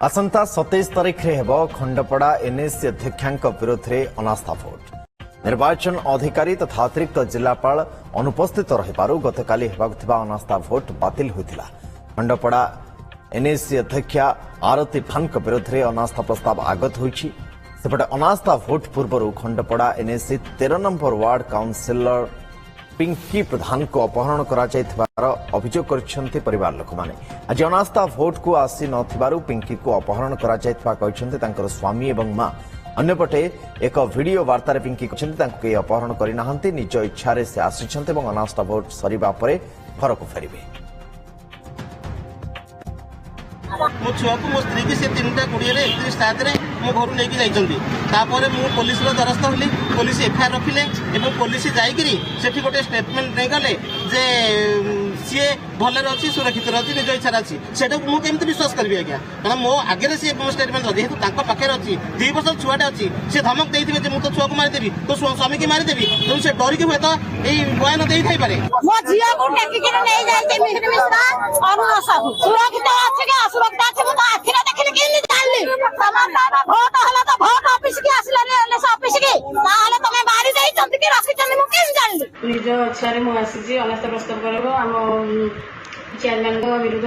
आसंता 27 तारीख रे हेबो खंडपड़ा एनएससी अध्यक्षांक विरोध रे अनास्था भोट। निर्वाचन अधिकारी तथा अतिरिक्त जिलापाल अनुपस्थित रहिबारु गतकाली हेबाक थिबा अनास्था भोट बातिल होइतिला। खंडपड़ा एनएससी अध्यक्षा आरती फानक विरोध रे अनास्था प्रस्ताव आगत होइछि। सेपटे अनास्था भोट पूर्व Khandapada NSC 13 number ward councillor Pinky Pradhan को अपहरण कर अभियोग कर परिवार लोक माने आज अनास्था भोट को आसी नथिबारु पिंकी को अपहरण कर स्वामी एवं मां अन्यपटे एक वीडियो वार्ता पिंकी कहते अपहरण करना निज इच्छा से आसी अनास्था भोट सरीबा परे घर को फेरबे। मो छुआ को मो स्त्री की से 3:20 मो घर लेकिन जापर मु पुलिस द्वारस्थ हली। पुलिस एफआईआर रखिले एवं पुलिस जाइकरी सेठी गोटे स्टेटमेंट नहीं गले जे सी भल अच्छी सुरक्षित अच्छी निज इच्छा अच्छी से मुझे विश्वास करी आज्ञा कारण मो आगे सी स्टेटमेंट जेहतु पाखे अच्छी 2 वर्ष छुआटे अच्छी से धमक देते मुझे छुआ को मारिदेवी तो स्वामी की मारिदेवी तेणु से डरिकी हुए तो यही बयान दे थाईपे। निज इच्छा मुझे अनास्था प्रस्ताव कर चेयरमैन विरुद्ध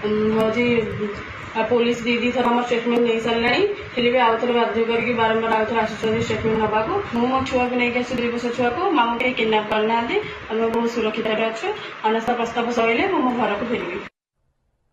हूँ पुलिस दी थर आम स्टेटमेंट नहीं सारे फिर भी आउ थे बाध्य करके बारंबार आउ थे आस स्टेटमेंट नाक मो छुआ को लेकिन आस 2 वर्ष छुआ को मामू कहीं किडनाप करना बहुत सुरक्षित अच्छे अनास्था प्रस्ताव सरिले मो घर को फेरबी।